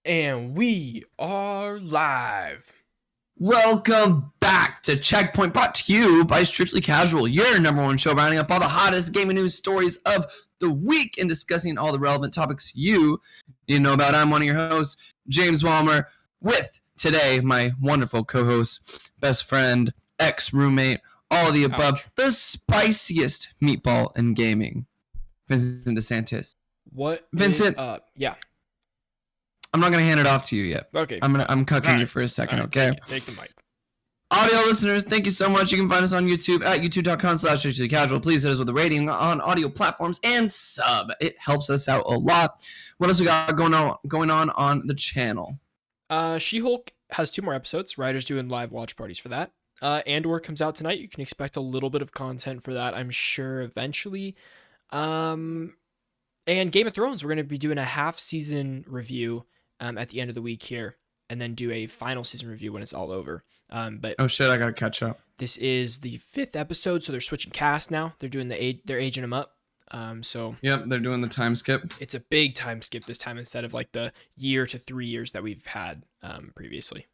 And we are live. Welcome back to Checkpoint, brought to you by Strictly Casual, your number one show rounding up all the hottest gaming news stories of the week and discussing all the relevant topics you need to know about. I'm one of your hosts, James Walmer, with today my wonderful co-host, best friend, ex-roommate, all of the above, the spiciest meatball in gaming, Vincent DeSantis. What Vincent, is up? Yeah. I'm not going to hand it off to you yet. Okay. I'm cucking you for a second, okay? Take the mic. Audio listeners, thank you so much. You can find us on YouTube at youtube.com/strictlycasual. Please hit us with a rating on audio platforms and sub. It helps us out a lot. What else we got going on the channel? She-Hulk has 2 more episodes. Ryder's doing live watch parties for that. Andor comes out tonight. You can expect a little bit of content for that, I'm sure, eventually. And Game of Thrones, we're going to be doing a half-season review at the end of the week here, and then do a final season review when it's all over. But oh shit, I gotta catch up. This is the 5th episode, so they're switching cast now. They're doing they're aging them up. Yep, they're doing the time skip. It's a big time skip this time instead of like the year to 3 years that we've had previously.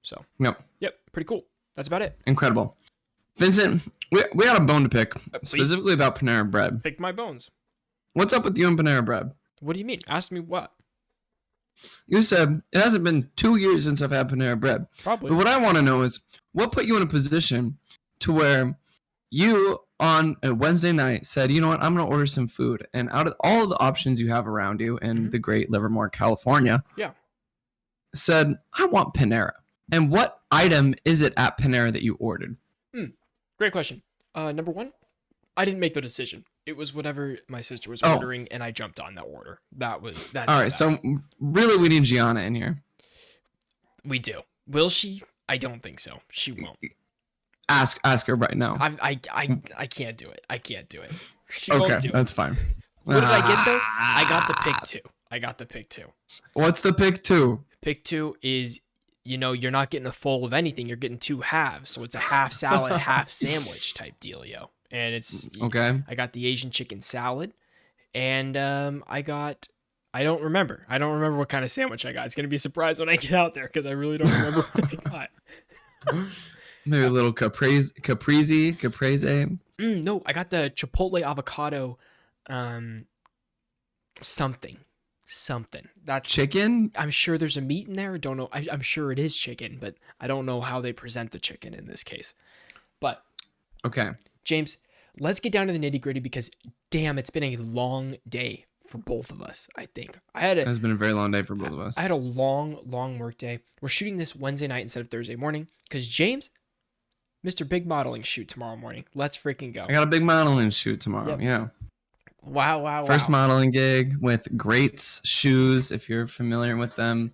So yep, pretty cool. That's about it. Incredible. Vincent, we got a bone to pick, specifically about Panera Bread. Pick my bones. What's up with you and Panera Bread? What do you mean? Ask me what? You said it hasn't been 2 years since I've had Panera Bread. Probably. But what I want to know is what put you in a position to where you on a Wednesday night said, you know what, I'm going to order some food. And out of all of the options you have around you in the great Livermore, California, said, I want Panera. And what item is it at Panera that you ordered? Great question. Number one, I didn't make the decision. It was whatever my sister was ordering, and I jumped on that order. That's all right. So really, we need Gianna in here. We do. Will she? I don't think so. She won't. Ask her right now. I can't do it. I can't do it. She okay, won't do that's fine. What did I get though? I got the pick two. What's the pick two? Pick two is, you're not getting a full of anything. You're getting 2 halves. So it's a half salad, half sandwich type dealio. And it's okay. I got the Asian chicken salad, and I don't remember what kind of sandwich I got. It's gonna be a surprise when I get out there because I really don't remember what I got. Maybe a little caprese. No, I got the Chipotle avocado, something. That chicken. I'm sure there's a meat in there. Don't know. I'm sure it is chicken, but I don't know how they present the chicken in this case. But okay. James, let's get down to the nitty gritty because, damn, it's been a long day for both of us, I think. It's been a very long day for both of us. I had a long work day. We're shooting this Wednesday night instead of Thursday morning because, James, Mr. Big Modeling shoot tomorrow morning. Let's freaking go. I got a big modeling shoot tomorrow. Yep. Yeah. Wow. First modeling gig with Greats Shoes, if you're familiar with them.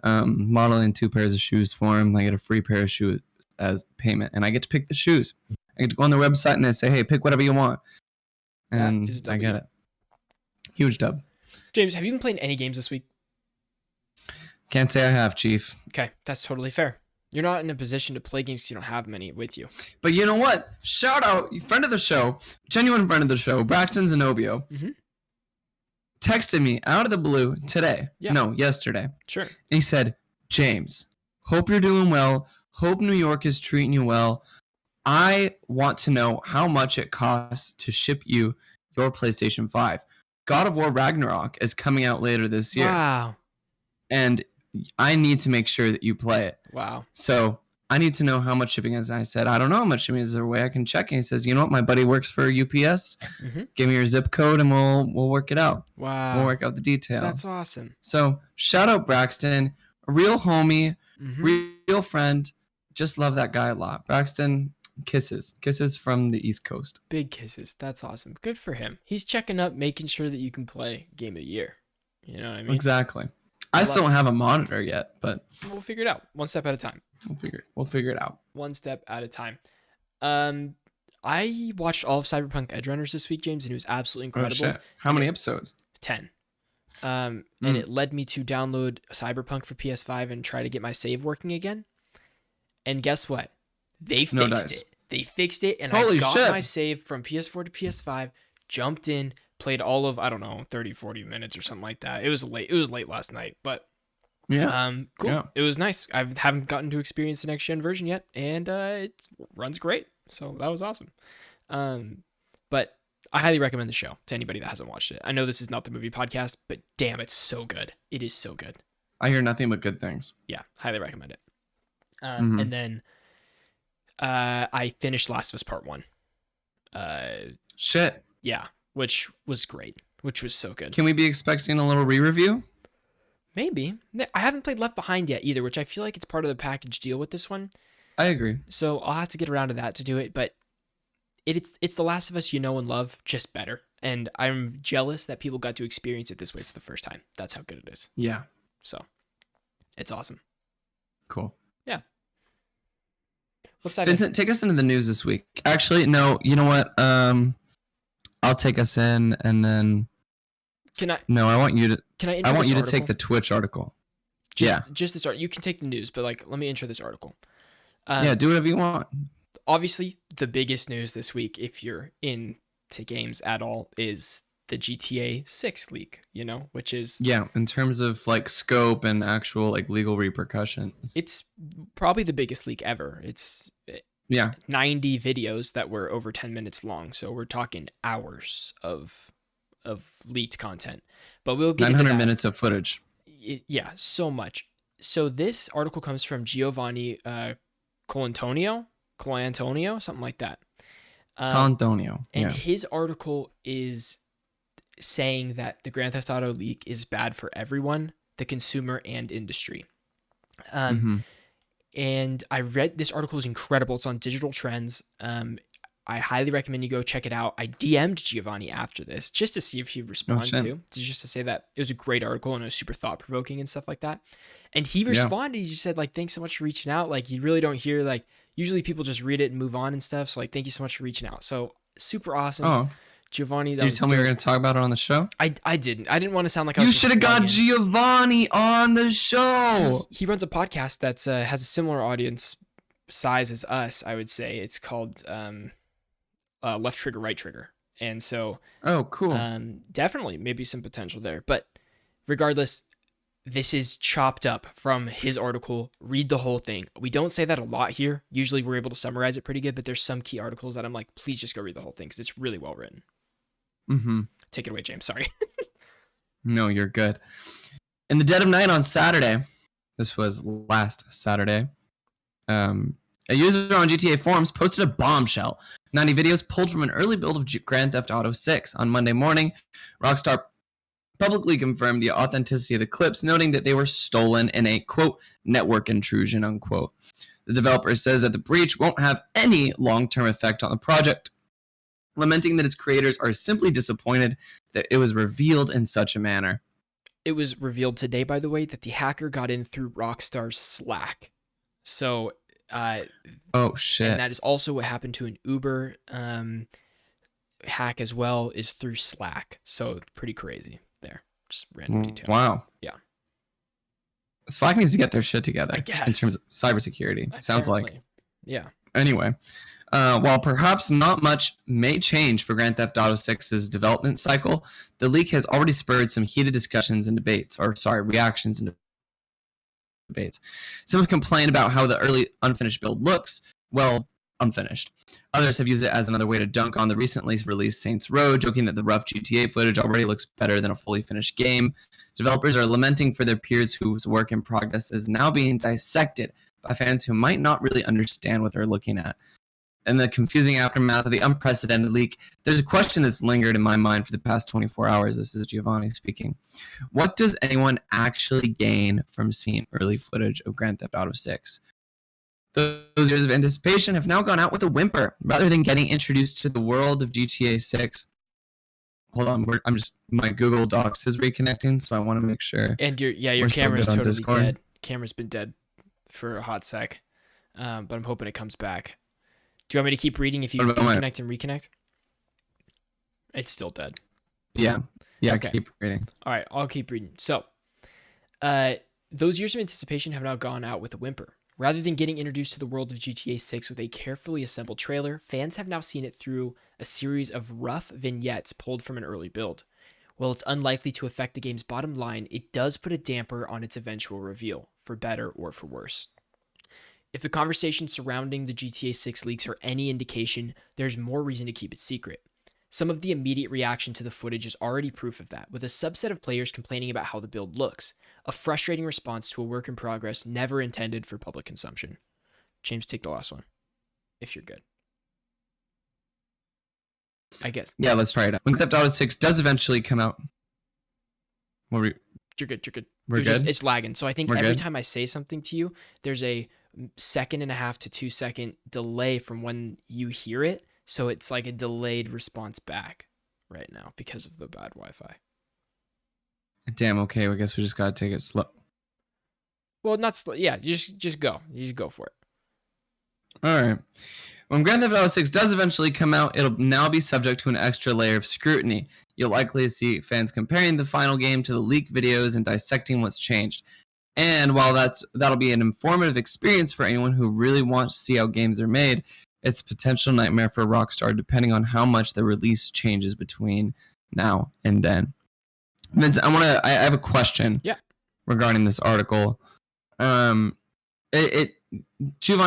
Modeling 2 pairs of shoes for him. I get a free pair of shoes as payment, and I get to pick the shoes. I get to go on their website and they say, hey, pick whatever you want. And I get it. Huge dub. James, have you been playing any games this week? Can't say I have, Chief. Okay, that's totally fair. You're not in a position to play games because you don't have many with you. But you know what? Shout out, friend of the show, genuine friend of the show, Braxton Zenobio, texted me out of the blue today. Yeah. No, yesterday. Sure. And he said, James, hope you're doing well. Hope New York is treating you well. I want to know how much it costs to ship you your PlayStation 5. God of War Ragnarok is coming out later this year. Wow. And I need to make sure that you play it. Wow. So I need to know how much shipping is. And I said, I don't know how much shipping is. Is there a way I can check? And he says, you know what? My buddy works for UPS. Give me your zip code and we'll work it out. Wow. We'll work out the details. That's awesome. So shout out Braxton, a real homie, real friend. Just love that guy a lot. Braxton, kisses from the East Coast. Big kisses. That's awesome. Good for him. He's checking up, making sure that you can play Game of the Year. You know what I mean? Exactly. I still don't have a monitor yet, but we'll figure it out one step at a time. We'll figure it out one step at a time. I watched all of Cyberpunk Edgerunners this week, James, and it was absolutely incredible. Oh, shit. How many episodes? 10. And it led me to download Cyberpunk for PS5 and try to get my save working again. And guess what? They fixed it. They fixed it, and I got my save from PS4 to PS5, jumped in, played all of, 30, 40 minutes or something like that. It was late last night, but Cool. Yeah. It was nice. I haven't gotten to experience the next gen version yet, and it runs great. So that was awesome. But I highly recommend the show to anybody that hasn't watched it. I know this is not the movie podcast, but damn, it's so good. It is so good. I hear nothing but good things. Yeah, highly recommend it. Mhm. And then I finished Last of Us Part 1. Shit. Yeah, which was great. Which was so good. Can we be expecting a little re-review? Maybe. I haven't played Left Behind yet either, which I feel like it's part of the package deal with this one. I agree. So I'll have to get around to that to do it. But it's The Last of Us you know and love, just better. And I'm jealous that people got to experience it this way for the first time. That's how good it is. Yeah. So it's awesome. Cool. Yeah. What's that? Vincent, take us into the news this week. Actually, no. You know what? I'll take us in, and then. Can I? No, I want you to. Can I? Intro I want this you to article? take the Twitch article. Just to start. You can take the news, but like, let me intro this article. Yeah, do whatever you want. Obviously, the biggest news this week, if you're into games at all, is the GTA 6 leak, which is... Yeah, in terms of like scope and actual like legal repercussions. It's probably the biggest leak ever. It's 90 videos that were over 10 minutes long. So we're talking hours of leaked content. But we'll get 900 minutes of footage. Yeah, so much. So this article comes from Giovanni Colantonio, something like that. Colantonio. And his article is saying that the Grand Theft Auto leak is bad for everyone, the consumer and industry. And I read this article is incredible. It's on Digital Trends. I highly recommend you go check it out. I DM'd Giovanni after this just to see if he'd respond just to say that it was a great article and it was super thought provoking and stuff like that. And he responded. He just said like, thanks so much for reaching out. Like you really don't hear like, usually people just read it and move on and stuff. So like, thank you so much for reaching out. So super awesome. Oh, Giovanni. Did you tell me we were going to talk about it on the show? I didn't. I didn't want to sound like I was... You should have got Giovanni on the show. He runs a podcast that has a similar audience size as us, I would say. It's called Left Trigger, Right Trigger. And so... Oh, cool. Definitely, maybe some potential there. But regardless, this is chopped up from his article. Read the whole thing. We don't say that a lot here. Usually we're able to summarize it pretty good, but there's some key articles that I'm like, please just go read the whole thing because it's really well written. Take it away, James. Sorry. No, you're good. In the dead of night on Saturday, this was last Saturday, a user on GTA forums posted a bombshell. 90 videos pulled from an early build of Grand Theft Auto 6. On Monday morning, Rockstar publicly confirmed the authenticity of the clips, noting that they were stolen in a, quote, network intrusion, unquote. The developer says that the breach won't have any long-term effect on the project, lamenting that its creators are simply disappointed that it was revealed in such a manner. It was revealed today, by the way, that the hacker got in through Rockstar's Slack. So, oh shit! And that is also what happened to an Uber hack as well, is through Slack. So pretty crazy there. Just random detail. Wow. Yeah. Slack needs to get their shit together, I guess, in terms of cybersecurity. Apparently. Sounds like. Yeah. Anyway. While perhaps not much may change for Grand Theft Auto 6's development cycle, the leak has already spurred some heated discussions and reactions and debates. Some have complained about how the early unfinished build looks, well, unfinished. Others have used it as another way to dunk on the recently released Saints Row, joking that the rough GTA footage already looks better than a fully finished game. Developers are lamenting for their peers whose work in progress is now being dissected by fans who might not really understand what they're looking at. In the confusing aftermath of the unprecedented leak, there's a question that's lingered in my mind for the past 24 hours. This is Giovanni speaking. What does anyone actually gain from seeing early footage of Grand Theft Auto 6? Those years of anticipation have now gone out with a whimper. Rather than getting introduced to the world of GTA 6... Hold on, my Google Docs is reconnecting, so I want to make sure. And your camera's totally dead. Camera's been dead for a hot sec, but I'm hoping it comes back. Do you want me to keep reading if you disconnect and reconnect? It's still dead. Yeah, okay. Keep reading. All right, I'll keep reading. So, those years of anticipation have now gone out with a whimper. Rather than getting introduced to the world of GTA 6 with a carefully assembled trailer, fans have now seen it through a series of rough vignettes pulled from an early build. While it's unlikely to affect the game's bottom line, it does put a damper on its eventual reveal, for better or for worse. If the conversation surrounding the GTA 6 leaks are any indication, there's more reason to keep it secret. Some of the immediate reaction to the footage is already proof of that, with a subset of players complaining about how the build looks, a frustrating response to a work in progress never intended for public consumption. James, take the last one, if you're good. I guess. Yeah, let's try it out. When Grand Theft Auto 6 does eventually come out. You're good. We're good? It's lagging. So I think We're every good? time I say something to you, there's a 1.5 to 2 second delay from when you hear it. So it's like a delayed response back right now because of the bad Wi-Fi. Damn, okay, I guess we just gotta take it slow. Well, not slow. Yeah, just go. You just go for it. Alright. When Grand Theft Auto 6 does eventually come out, it'll now be subject to an extra layer of scrutiny. You'll likely see fans comparing the final game to the leaked videos and dissecting what's changed. And while that'll be an informative experience for anyone who really wants to see how games are made, it's a potential nightmare for Rockstar depending on how much the release changes between now and then. Vince, I have a question. Yeah. Regarding this article. Giovanni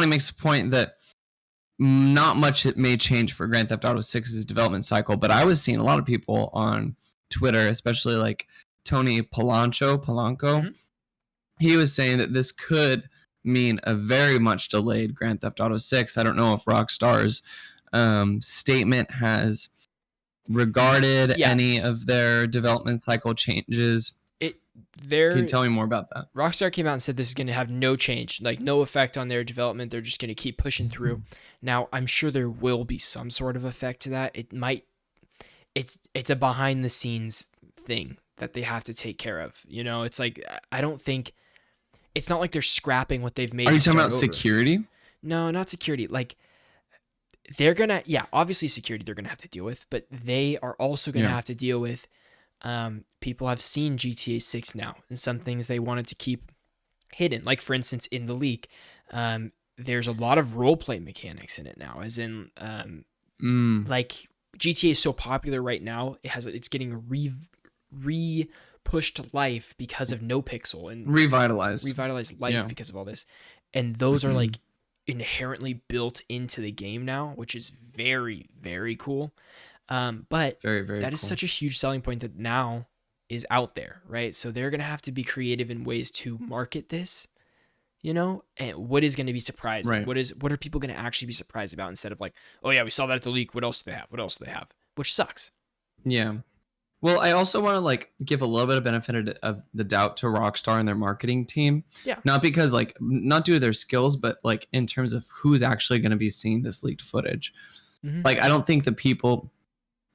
makes a point that not much it may change for Grand Theft Auto 6's development cycle, but I was seeing a lot of people on Twitter, especially like Tony Polanco. Mm-hmm. He was saying that this could mean a very much delayed Grand Theft Auto 6. I don't know if Rockstar's statement has regarded any of their development cycle changes. Can you tell me more about that? Rockstar came out and said this is going to have no change, like no effect on their development. They're just going to keep pushing through. Now, I'm sure there will be some sort of effect to that. It's a behind the scenes thing that they have to take care of. You know, it's like, I don't think, it's not like they're scrapping what they've made. Are you talking about security? No, not security. Like, they're going to, obviously security they're going to have to deal with, but they are also going to have to deal with people have seen GTA 6 now, and some things they wanted to keep hidden. Like, for instance, in the leak, there's a lot of roleplay mechanics in it now, as in, like, GTA is so popular right now, it's getting pushed to life because of NoPixel and revitalized life because of all this, and those are like inherently built into the game now, which is very, very cool. But very, very that is such a huge selling point that now is out there, right? So they're going to have to be creative in ways to market this, you know, and what is going to be surprising? Right. What are people going to actually be surprised about instead of like, oh yeah, we saw that at the leak. What else do they have? Which sucks. Yeah. Well, I also want to like give a little bit of benefit of the doubt to Rockstar and their marketing team. Yeah. Not because like, not due to their skills, but like in terms of who's actually going to be seeing this leaked footage. Mm-hmm. Like, I don't think the people,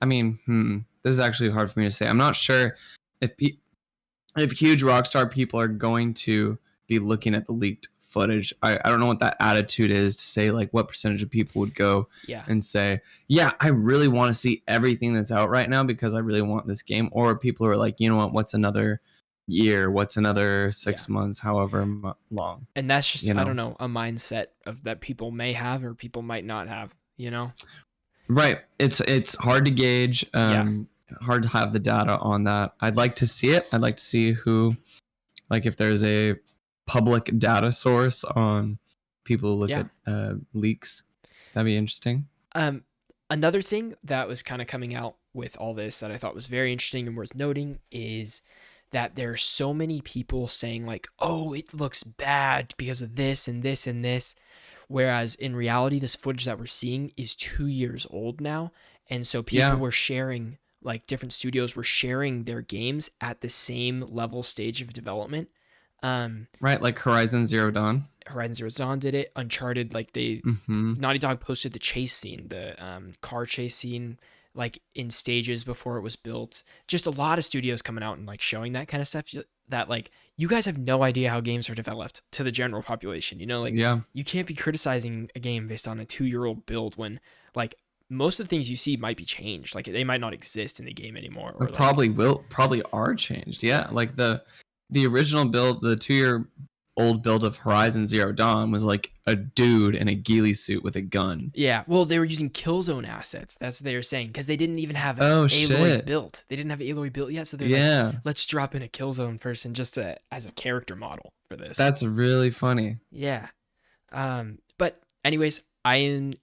I mean, this is actually hard for me to say. I'm not sure if huge Rockstar people are going to be looking at the leaked footage. I don't know what that attitude is to say, like, what percentage of people would go and say, yeah, I really want to see everything that's out right now because I really want this game. Or people are like, you know what, what's another year? What's another 6 months, however long? And that's just, I don't know, a mindset that people may have or people might not have, you know? Right. It's hard to gauge. Hard to have the data on that. I'd like to see it. I'd like to see who, like, if there's a public data source on people who look at leaks. That'd be interesting. Another thing that was kind of coming out with all this that I thought was very interesting and worth noting is that there are so many people saying like, oh, it looks bad because of this and this and this. Whereas in reality, this footage that we're seeing is 2 years old now. And so people were sharing, like different studios were sharing their games at the same level stage of development. Right, like Horizon Zero Dawn. Horizon Zero Dawn did it. Uncharted, like Naughty Dog posted the chase scene, the car chase scene, like in stages before it was built. Just a lot of studios coming out and like showing that kind of stuff that like, you guys have no idea how games are developed to the general population, you know, like you can't be criticizing a game based on a 2-year-old build when like most of the things you see might be changed. Like they might not exist in the game anymore. Or probably are changed. Yeah. Like the original build, the 2-year old build of Horizon Zero Dawn was like a dude in a ghillie suit with a gun. Yeah, well, they were using Killzone assets. That's what they were saying, because they didn't even have Oh Aloy shit. built. They didn't have Aloy built yet, so they're like, Yeah, let's drop in a Killzone person just as a character model for this. that's really funny. Yeah. But anyways, I'm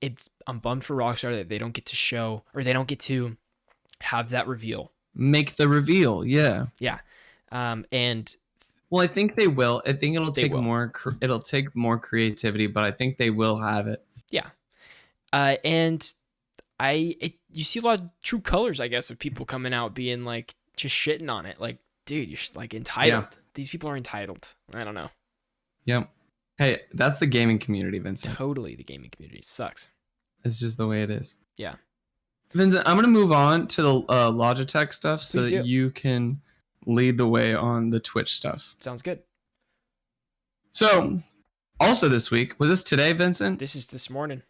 bummed for Rockstar that they don't get to show, or they don't get to have that reveal. Make the reveal. Yeah. Yeah. And Well, I think they will. I think They will. it'll take more creativity, but I think they will have it. yeah. And you see a lot of true colors, I guess, of people coming out being like just shitting on it. Like, dude, you're just, like entitled. Yeah. These people are entitled. I don't know. Yep. Hey, that's the gaming community, Vincent. Totally, the gaming community it sucks. It's just the way it is. Yeah. Vincent, I'm going to move on to the Logitech stuff so Please that do. you can lead the way on the Twitch stuff. Sounds good. So, also this week, was this today, Vincent? This is this morning.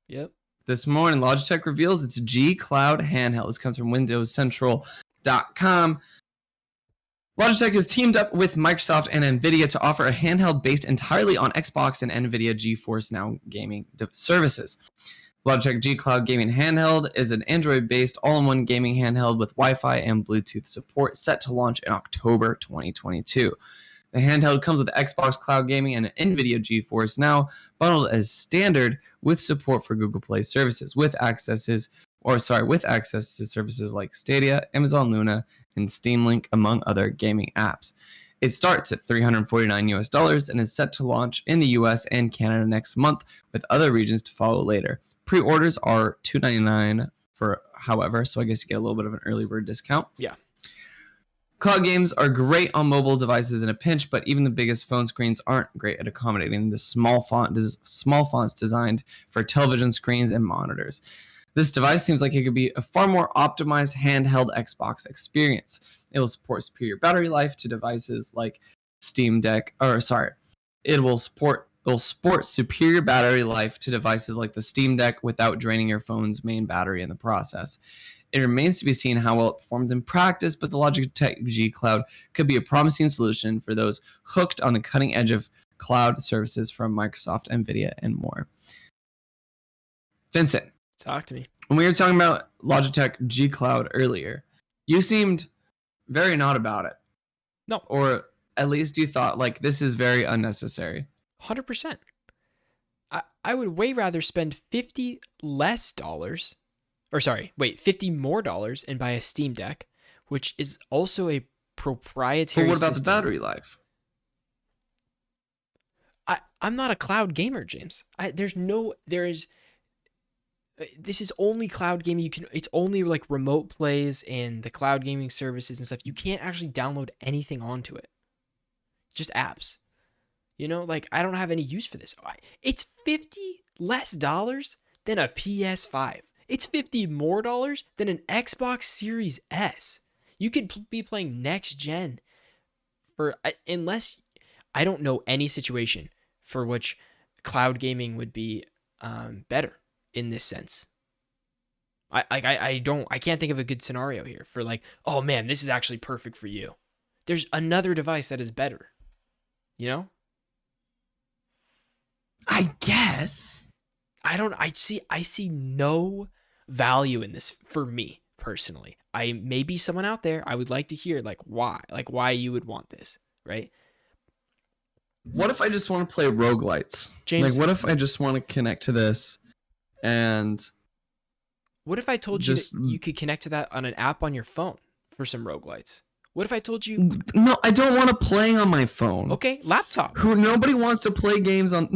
Yep. This morning, Logitech reveals its G Cloud handheld. This comes from WindowsCentral.com. Logitech has teamed up with Microsoft and Nvidia to offer a handheld based entirely on Xbox and Nvidia GeForce Now gaming services. Logitech G Cloud Gaming Handheld is an Android-based all-in-one gaming handheld with Wi-Fi and Bluetooth support, set to launch in October 2022. The handheld comes with Xbox Cloud Gaming and Nvidia GeForce Now, bundled as standard with support for Google Play services, with access to services like Stadia, Amazon Luna, and Steam Link, among other gaming apps. It starts at $349 and is set to launch in the US and Canada next month, with other regions to follow later. Pre-orders are $299 however, so I guess you get a little bit of an early bird discount. Yeah. Cloud games are great on mobile devices in a pinch, but even the biggest phone screens aren't great at accommodating the small fonts designed for television screens and monitors. This device seems like it could be a far more optimized handheld Xbox experience. It will support superior battery life to devices like it will sport superior battery life to devices like the Steam Deck without draining your phone's main battery in the process. It remains to be seen how well it performs in practice, but the Logitech G Cloud could be a promising solution for those hooked on the cutting edge of cloud services from Microsoft, Nvidia, and more. Vincent, Talk to me. when we were talking about Logitech G Cloud earlier, you seemed very not about it. No. Or at least you thought, like, this is very unnecessary. 100%. I would way rather spend $50 more dollars and buy a Steam Deck, which is also a proprietary But what about system. the battery life? I'm not a cloud gamer, James. This is only cloud gaming. It's only like remote plays and the cloud gaming services and stuff. You can't actually download anything onto it. Just apps. You know, like I don't have any use for this. It's $50 less than a PS5. It's $50 more than an Xbox Series S. You could be playing next gen unless I don't know any situation for which cloud gaming would be better in this sense. I can't think of a good scenario here for like, oh man, this is actually perfect for you. There's another device that is better. You know? I guess. I see no value in this for me personally. I maybe someone out there, I would like to hear why you would want this, right? What if I just want to play roguelites? James, like, what if I just want to connect to this and what if I told you that you could connect to that on an app on your phone for some roguelites? What if I told you? No, I don't want to play on my phone. Okay, laptop. Nobody wants to play games on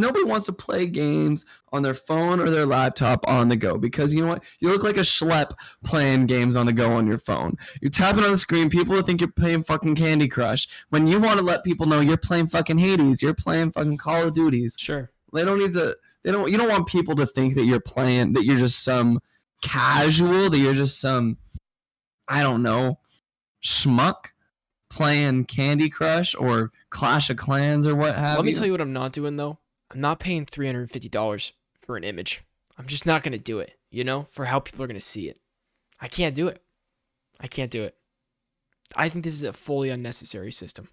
their phone or their laptop on the go, because you know what? You look like a schlep playing games on the go on your phone. You're tapping on the screen, people will think you're playing fucking Candy Crush. When you want to let people know you're playing fucking Hades, you're playing fucking Call of Duties. Sure. You don't want people to think that you're just some casual, that you're just some, I don't know, schmuck playing Candy Crush or Clash of Clans or what have you. Let me tell you what I'm not doing though. I'm not paying $350 for an image. I'm just not going to do it, for how people are going to see it. I can't do it. I think this is a fully unnecessary system.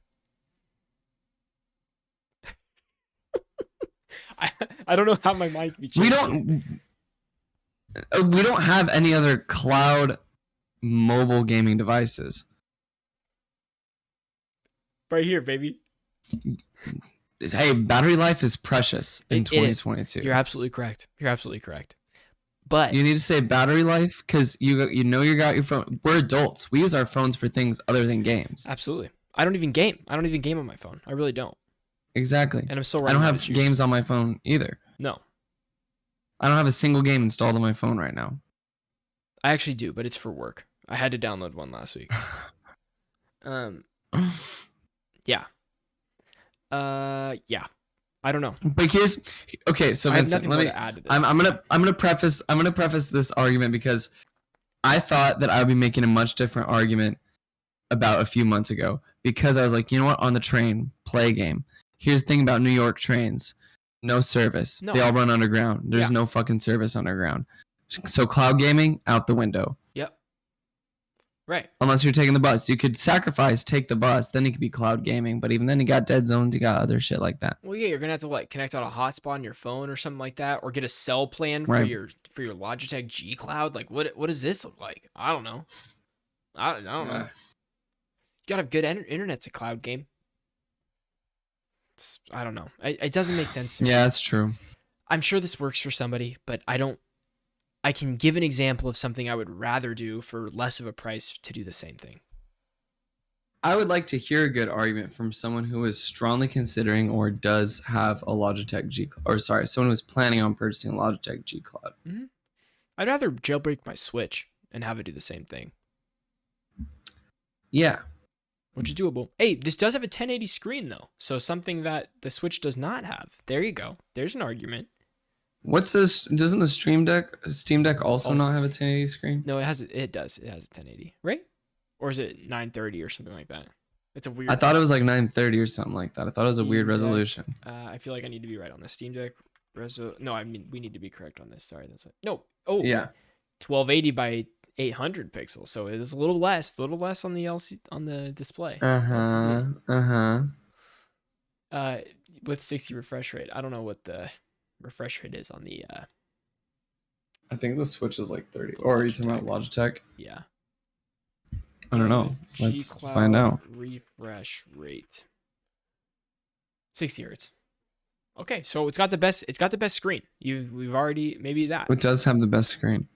I don't know how my mind can be We changed. don't have any other cloud mobile gaming devices. Right here, baby. Hey, battery life is precious in It is. 2022. You're absolutely correct. You're absolutely correct. But You need to say battery life because you got your phone. We're adults. We use our phones for things other than games. absolutely. I don't even game. I don't even game on my phone. I really don't. Exactly. And I'm still I don't running out of have juice. games on my phone either. No. I don't have a single game installed on my phone right now. I actually do, but it's for work. I had to download one last week. Yeah. Yeah. I don't know. But here's okay. So I have Vincent, nothing more to add to this. I'm gonna preface this argument because I thought that I would be making a much different argument about a few months ago because I was like, you know what, on the train, play a game. Here's the thing about New York trains: no service. No. They all run underground. There's Yeah. no fucking service underground. So cloud gaming out the window. Yep. Right. Unless you're taking the bus, you could take the bus. Then it could be cloud gaming. But even then, you got dead zones. You got other shit like that. Well, yeah, you're gonna have to connect on a hotspot on your phone or something like that, or get a cell plan for Right. your Logitech G Cloud. Like, what does this look like? I don't know. I don't know. You gotta have good internet to cloud game. I don't know. It doesn't make sense to me. Yeah, that's true. I'm sure this works for somebody, but I don't. I can give an example of something I would rather do for less of a price to do the same thing. I would like to hear a good argument from someone who is strongly considering or does have a Logitech G Cloud. Or sorry, someone who's planning on purchasing a Logitech G Cloud. Mm-hmm. I'd rather jailbreak my Switch and have it do the same thing. Yeah. Which is doable. Hey, this does have a 1080 screen though, so something that the Switch does not have. There you go. There's an argument. What's this? Doesn't the Steam Deck also not have a 1080 screen? No, it does. It has a 1080, right? Or is it 930 or something like that? It's a weird. I thought it was like 930 or something like that. I thought it was a weird resolution. I feel like I need to be right on the Steam Deck. No, I mean we need to be correct on this. Sorry, that's it. No. Oh, yeah. 1280 by 800 pixels, so it is a little less on the on the display. With 60 refresh rate. I don't know what the refresh rate is on the. I think the Switch is like 30. Or are you talking about Logitech? Yeah. I don't know. Let's G-Cloud find out. Refresh rate. 60 hertz. Okay, so it's got the best screen. We've already maybe that. It does have the best screen.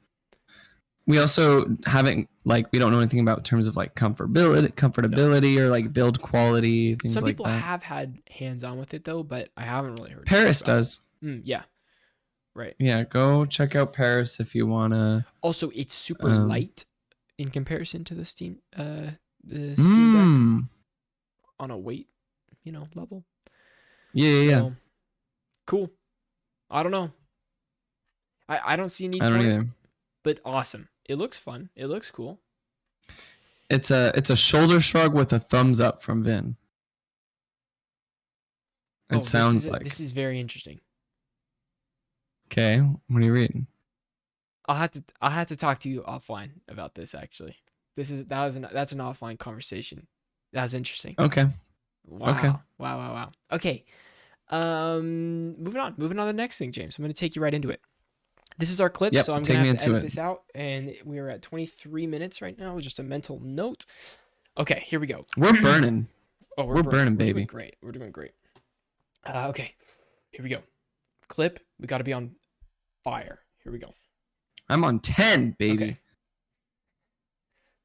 We also haven't we don't know anything about terms of like comfortability or like build quality, things like that. Some people have had hands on with it though, but I haven't really heard. Paris does. Yeah. Right. Yeah, go check out Paris if you wanna. Also, it's super light in comparison to the Steam Deck on a weight, level. Yeah. Cool. I don't know. I don't see a need I don't either. But awesome. It looks fun. It looks cool. It's a shoulder shrug with a thumbs up from Vin. It sounds like this is very interesting. Okay, what are you reading? I'll have to talk to you offline about this actually. That's an offline conversation. That was interesting. Okay. Wow. Okay. Wow. Okay. Moving on to the next thing, James. I'm going to take you right into it. This is our clip, so I'm going to have to edit this out, and we are at 23 minutes right now. Just a mental note. Okay, here we go. We're burning. Oh, we're burning, baby. We're doing great. Okay, here we go. Clip. We got to be on fire. Here we go. I'm on 10, baby. Okay.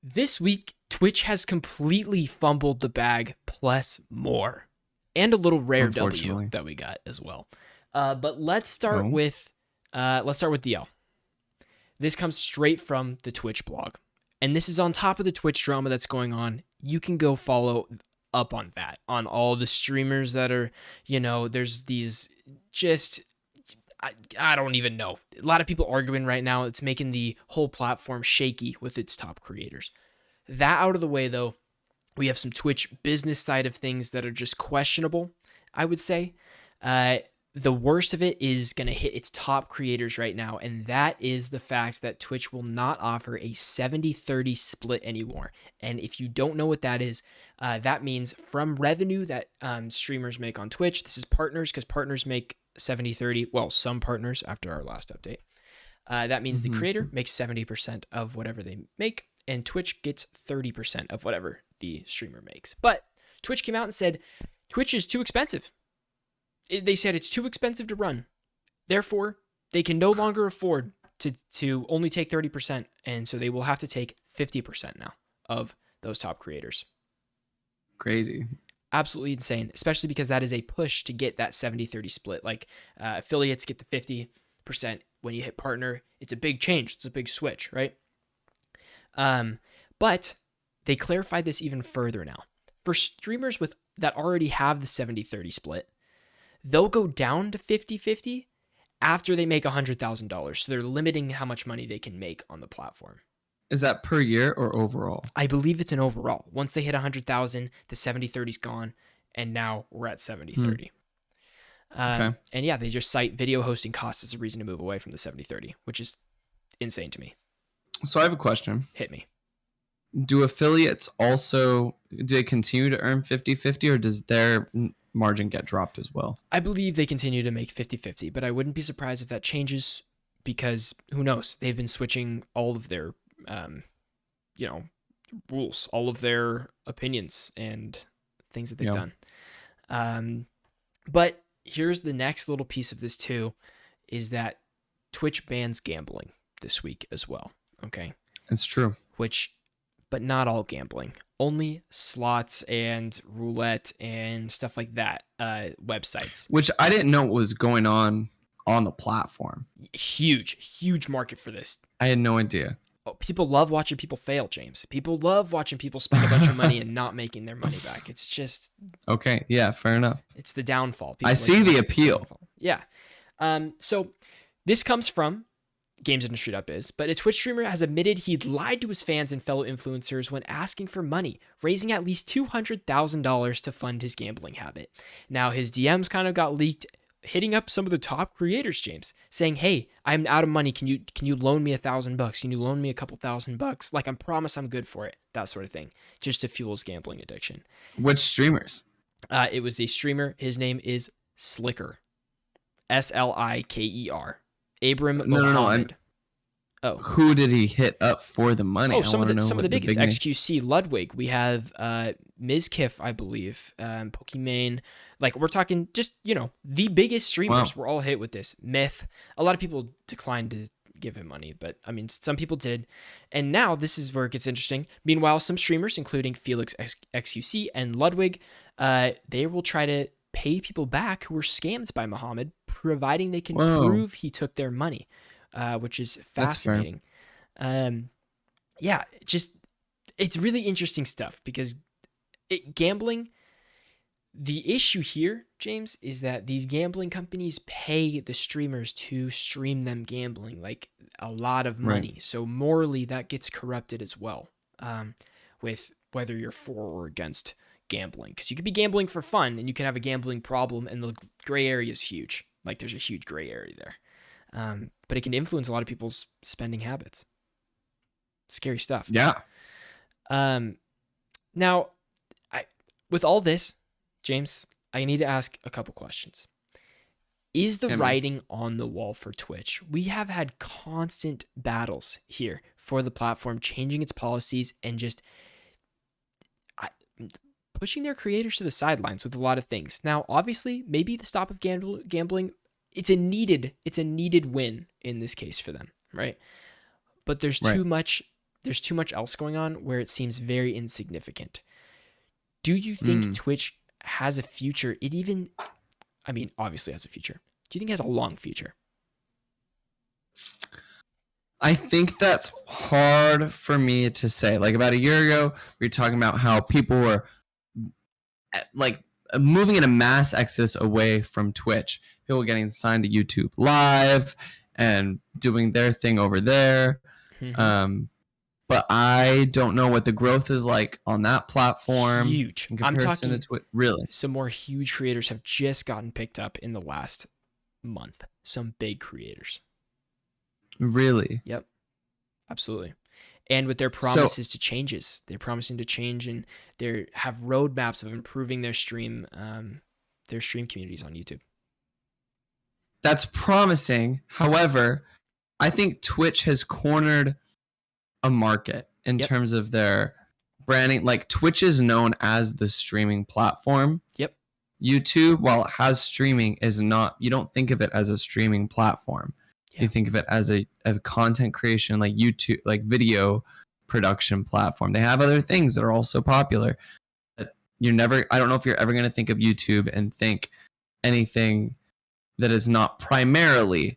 This week, Twitch has completely fumbled the bag, plus more, and a little rare W that we got as well. But let's start with DL. This comes straight from the Twitch blog, and this is on top of the Twitch drama that's going on. You can go follow up on that, on all the streamers that are, there's these just. I don't even know. A lot of people arguing right now. It's making the whole platform shaky with its top creators. That out of the way, though, we have some Twitch business side of things that are just questionable, I would say. The worst of it is going to hit its top creators right now, and that is the fact that Twitch will not offer a 70-30 split anymore. And if you don't know what that is, that means from revenue that streamers make on Twitch, this is partners, because partners make 70/30. Well, some partners after our last update. That means the creator makes 70% of whatever they make, and Twitch gets 30% of whatever the streamer makes. But Twitch came out and said Twitch is too expensive. They said it's too expensive to run. Therefore, they can no longer afford to only take 30%, and so they will have to take 50% now of those top creators. Crazy. Absolutely insane, especially because that is a push to get that 70/30 split. Like affiliates get the 50%. When you hit partner, it's a big change. It's a big switch, right? But they clarified this even further now. For streamers that already have the 70/30 split, they'll go down to 50/50 after they make $100,000. So they're limiting how much money they can make on the platform. Is that per year or overall? I believe it's an overall. Once they hit 100,000, the 70/30's gone, and now we're at 70/30. Okay. And yeah, they just cite video hosting costs as a reason to move away from the 70/30, which is insane to me. So I have a question. Hit me. Do affiliates also, do they continue to earn 50/50, or does their margin get dropped as well? I believe they continue to make 50/50, but I wouldn't be surprised if that changes because who knows? They've been switching all of their, rules, all of their opinions and things that they've done. But here's the next little piece of this too, is that Twitch bans gambling this week as well. Okay. It's true. But not all gambling, only slots and roulette and stuff like that, websites. Which I didn't know what was going on the platform. Huge market for this. I had no idea. Oh, people love watching people fail, James. People love watching people spend a bunch of money and not making their money back. It's just... Okay, yeah, fair enough. It's the downfall. I see the appeal. Yeah. So this comes from Games Industry Biz, but a Twitch streamer has admitted he'd lied to his fans and fellow influencers when asking for money, raising at least $200,000 to fund his gambling habit. Now, his DMs kind of got leaked, hitting up some of the top creators, James, saying, "Hey, I'm out of money. Can you loan me $1,000? Can you loan me a couple $1,000? Like, I promise I'm good for it." That sort of thing, just to fuel his gambling addiction. Which streamers? It was a streamer. His name is Slicker, Sliker. Abram Mohammed. Oh, who did he hit up for the money? Oh, some of the biggest. XQC, Ludwig. We have Mizkif, I believe. Pokimane. Like, we're talking just, the biggest streamers were all hit with this. Myth. A lot of people declined to give him money, but I mean, some people did. And now this is where it gets interesting. Meanwhile, some streamers, including Felix XQC and Ludwig, they will try to pay people back who were scammed by Mohammed, providing they can prove he took their money, which is fascinating. It's really interesting stuff because gambling, the issue here, James, is that these gambling companies pay the streamers to stream them gambling, like a lot of money. Right. So morally, that gets corrupted as well, with whether you're for or against gambling, because you could be gambling for fun and you can have a gambling problem, and the gray area is huge. Like, there's a huge gray area there, but it can influence a lot of people's spending habits. Scary stuff. Yeah. Now, with all this, James, I need to ask a couple questions. Is the writing on the wall for Twitch? We have had constant battles here for the platform, changing its policies and just pushing their creators to the sidelines with a lot of things. Now, obviously, maybe the stop of gambling, it's a needed win in this case for them, right? But there's too much else going on where it seems very insignificant. Do you think Twitch has a future? Obviously has a future. Do you think it has a long future? I think that's hard for me to say. Like, about a year ago, we were talking about how people were like moving in a mass exodus away from Twitch. People getting signed to YouTube Live and doing their thing over there. Mm-hmm. But I don't know what the growth is like on that platform. Huge. In comparison to Twitch. Really? Some more huge creators have just gotten picked up in the last month. Some big creators. Really? Yep. Absolutely. And with their promises to changes, they're promising to change, and they have roadmaps of improving their stream communities on YouTube. That's promising. However, I think Twitch has cornered a market in Yep. terms of their branding. Like Twitch is known as the streaming platform. Yep. YouTube, while it has streaming, is not. You don't think of it as a streaming platform. Yeah. You think of it as a content creation, like YouTube, like video production platform. They have other things that are also popular. But you're never. I don't know if you're ever going to think of YouTube and think anything that is not primarily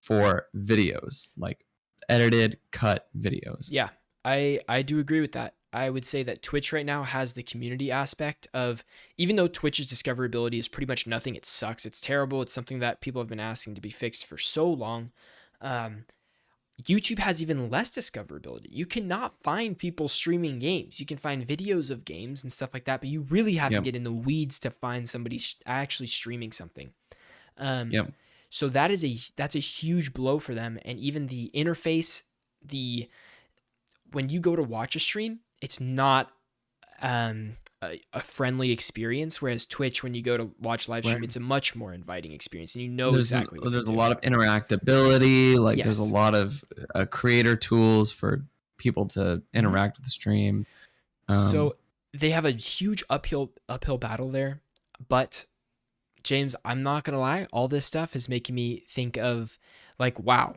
for videos, like edited, cut videos. Yeah, I do agree with that. I would say that Twitch right now has the community aspect of, even though Twitch's discoverability is pretty much nothing, it sucks, it's terrible, it's something that people have been asking to be fixed for so long. YouTube has even less discoverability. You cannot find people streaming games. You can find videos of games and stuff like that, but you really have to get in the weeds to find somebody actually streaming something. So that's a huge blow for them. And even the interface, when you go to watch a stream, it's not a friendly experience. Whereas Twitch, when you go to watch live stream, it's a much more inviting experience, and you know exactly what to do. There's a lot of interactability. Like there's a lot of creator tools for people to interact with the stream. So they have a huge uphill battle there, but James, I'm not gonna lie, all this stuff is making me think of like, wow,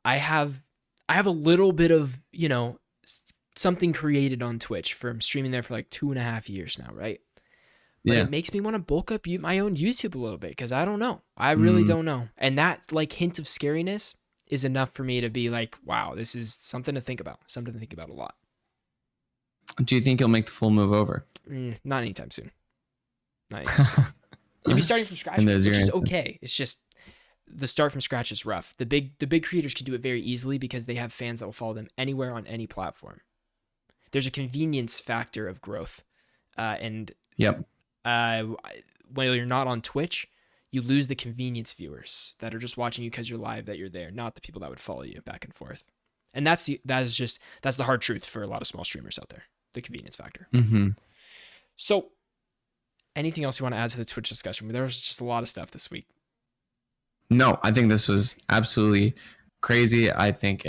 I have a little bit of, something created on Twitch from streaming there for like 2.5 years now, right? But it makes me want to bulk up my own YouTube a little bit, because I don't know. I really don't know. And that like hint of scariness is enough for me to be like, wow, this is something to think about. Something to think about a lot. Do you think you'll make the full move over? Not anytime soon. You'll be starting from scratch, which is okay. It's just the start from scratch is rough. The big creators can do it very easily because they have fans that will follow them anywhere on any platform. There's a convenience factor of growth, when you're not on Twitch, you lose the convenience viewers that are just watching you because you're live, that you're there, not the people that would follow you back and forth. And that's the hard truth for a lot of small streamers out there, the convenience factor. So, anything else you want to add to the Twitch discussion? There was just a lot of stuff this week. No, I think this was absolutely crazy. I think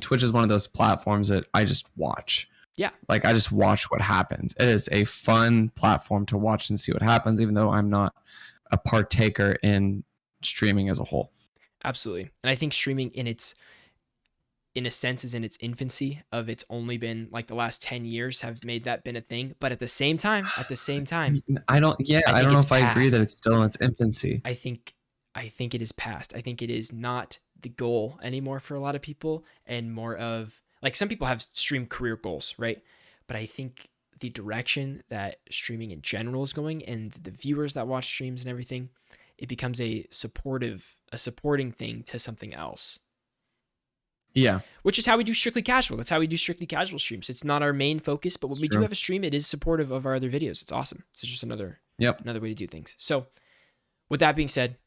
Twitch is one of those platforms that I just watch. Yeah. Like I just watch what happens. It is a fun platform to watch and see what happens, even though I'm not a partaker in streaming as a whole. Absolutely. And I think streaming in a sense is in its infancy of, it's only been like the last 10 years have made that been a thing. But at the same time, I don't know if I agree that it's still in its infancy. I think it is past. I think it is not the goal anymore for a lot of people, and more of like, some people have stream career goals, right? But I think the direction that streaming in general is going, and the viewers that watch streams and everything, it becomes a supporting thing to something else. Yeah. Which is how we do Strictly Casual. That's how we do Strictly Casual streams. It's not our main focus, but when we do have a stream, it is supportive of our other videos. It's awesome. It's just another way to do things. So with that being said,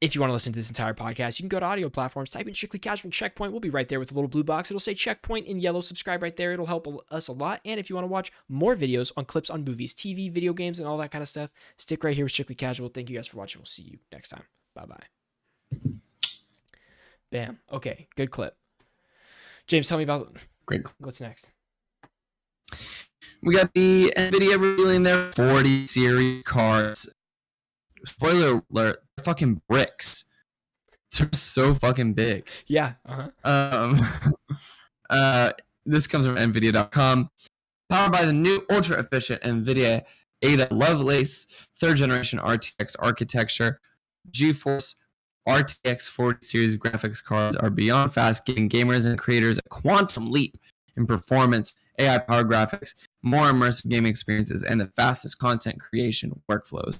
if you want to listen to this entire podcast, you can go to audio platforms, type in Strictly Casual Checkpoint. We'll be right there with the little blue box. It'll say Checkpoint in yellow. Subscribe right there. It'll help us a lot. And if you want to watch more videos on clips on movies, TV, video games, and all that kind of stuff, stick right here with Strictly Casual. Thank you guys for watching. We'll see you next time. Bye-bye. Bam. Okay, good clip. James, tell me about what's next. We got the Nvidia revealing their 40 series cards. Spoiler alert, they're fucking bricks. They're so fucking big. Yeah. This comes from Nvidia.com. Powered by the new ultra-efficient Nvidia Ada Lovelace 3rd generation RTX architecture, GeForce RTX 40 series graphics cards are beyond fast, giving gamers and creators a quantum leap in performance, AI-powered graphics, more immersive gaming experiences, and the fastest content creation workflows.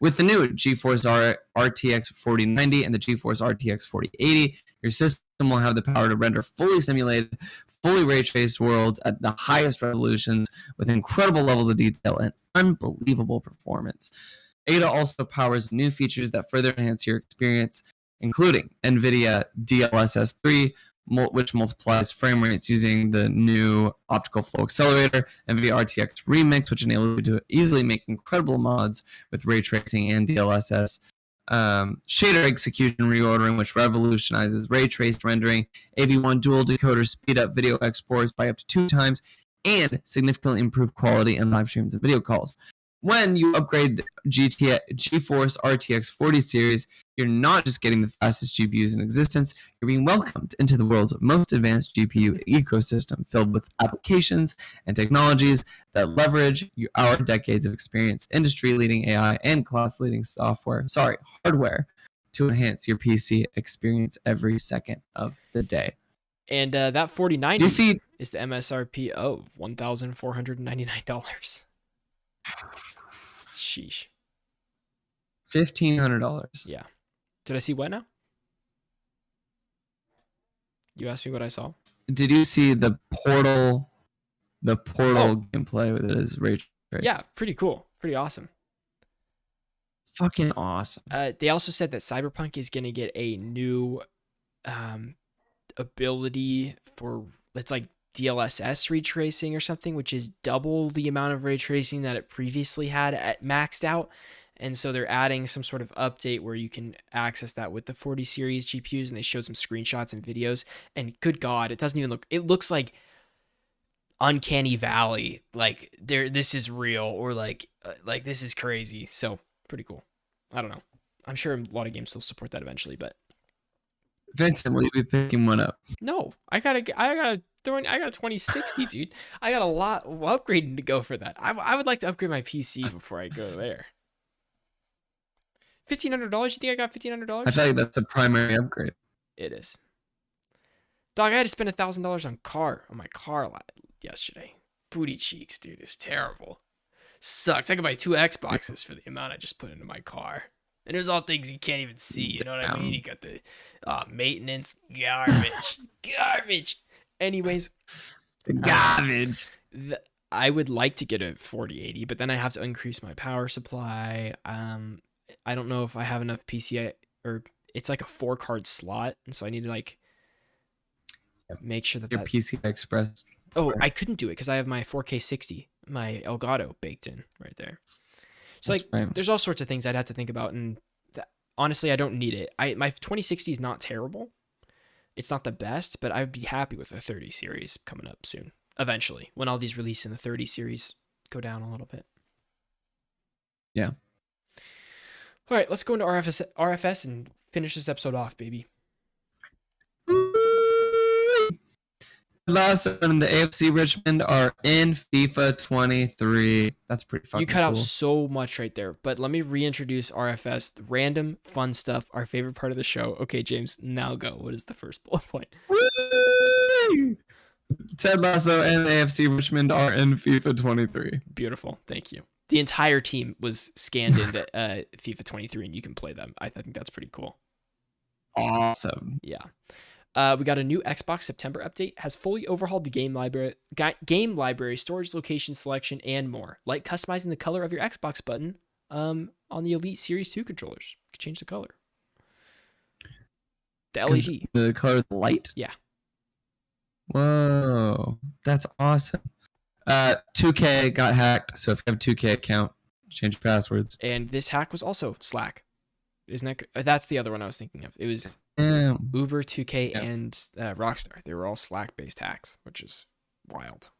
With the new GeForce RTX 4090 and the GeForce RTX 4080, your system will have the power to render fully simulated, fully ray-traced worlds at the highest resolutions with incredible levels of detail and unbelievable performance. Ada also powers new features that further enhance your experience, including NVIDIA DLSS 3, which multiplies frame rates using the new optical flow accelerator, NVIDIA RTX Remix, which enables you to easily make incredible mods with ray tracing and DLSS, Shader execution reordering, which revolutionizes ray traced rendering, AV1 dual decoder speed up video exports by up to 2 times, and significantly improve quality in live streams and video calls. When you upgrade GeForce RTX 40 series, you're not just getting the fastest GPUs in existence, you're being welcomed into the world's most advanced GPU ecosystem filled with applications and technologies that leverage our decades of experience, industry-leading AI, and class-leading hardware to enhance your PC experience every second of the day. And that 4090 You see, is the MSRP of $1,499. Sheesh. $1,500. Yeah. Did I see what now? You asked me what I saw. Did you see the Portal gameplay with it as ray traced? Yeah, pretty cool. Pretty awesome. Fucking awesome. They also said that Cyberpunk is going to get a new ability for, it's like DLSS ray tracing or something, which is double the amount of ray tracing that it previously had at maxed out. And so they're adding some sort of update where you can access that with the 40 series GPUs, and they showed some screenshots and videos. And good God, it doesn't even look, it looks like Uncanny Valley. Like this is real, or like this is crazy. So pretty cool. I don't know. I'm sure a lot of games will support that eventually, but Vincent, will you be picking one up? no, I got a 2060, dude. I got a lot of upgrading to go for that. I would like to upgrade my PC before I go there. $1,500? You think I got $1,500? I feel like that's the primary upgrade. It is. Dog, I had to spend $1,000 on my car yesterday. Booty cheeks, dude. It's terrible. Sucks. I could buy 2 Xboxes for the amount I just put into my car. And there's all things you can't even see. You know what I mean? You got the maintenance garbage. Garbage. Anyways. Garbage. I would like to get a 4080, but then I have to increase my power supply. I don't know if I have enough PCI, or it's like a 4-card slot. And so I need to like make sure that your PCI Express. Oh, I couldn't do it because I have my 4K 60, my Elgato baked in right there. So that's like, right. There's all sorts of things I'd have to think about, and honestly, I don't need it. My 2060 is not terrible. It's not the best, but I'd be happy with a 30 series coming up soon. Eventually, when all these release in the 30 series go down a little bit. Yeah. All right, let's go into RFS and finish this episode off, baby. Last and the AFC Richmond are in FIFA 23. That's pretty fucking cool. You cut out so much right there, but let me reintroduce RFS, the random fun stuff, our favorite part of the show. Okay, James, now go. What is the first bullet point? Woo! Ted Lasso and the AFC Richmond are in FIFA 23. Beautiful. Thank you. The entire team was scanned into FIFA 23, and you can play them. I think that's pretty cool. Awesome. Yeah. We got a new Xbox September update, has fully overhauled the game library, storage location selection, and more. Like customizing the color of your Xbox button on the Elite Series 2 controllers. You can change the color. The LED. The color of the light? Yeah. Whoa. That's awesome. 2K got hacked, so if you have a 2K account, change your passwords. And this hack was also Slack. Isn't that? That's the other one I was thinking of. It was Uber, 2K, and Rockstar. They were all Slack-based hacks, which is wild.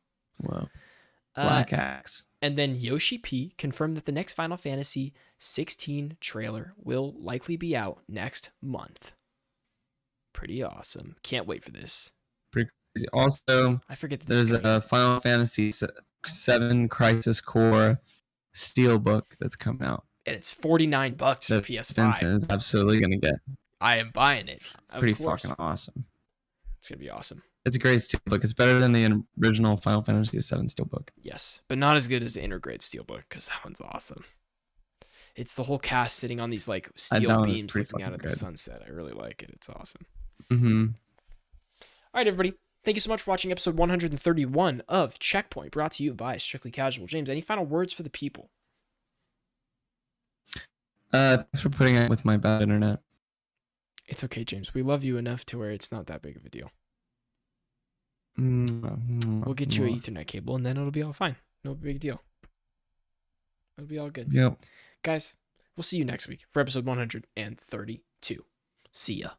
Wow. Black hacks. And then Yoshi P confirmed that the next Final Fantasy 16 trailer will likely be out next month. Pretty awesome. Can't wait for this. Pretty crazy. Also, I forget that there's a Final Fantasy 7 Crisis Core Steelbook that's coming out. And it's $49 for PS5. Vincent is absolutely going to get. I am buying it. It's pretty fucking awesome. It's going to be awesome. It's a great steelbook. It's better than the original Final Fantasy VII steelbook. Yes, but not as good as the Intergrade steelbook, because that one's awesome. It's the whole cast sitting on these like steel beams looking out at the sunset. I really like it. It's awesome. Mm-hmm. All right, everybody. Thank you so much for watching episode 131 of Checkpoint, brought to you by Strictly Casual. James, any final words for the people? Thanks for putting up with my bad internet. It's okay, James. We love you enough to where it's not that big of a deal. We'll get you an Ethernet cable, and then it'll be all fine. No big deal. It'll be all good. Yep. Guys, we'll see you next week for episode 132. See ya.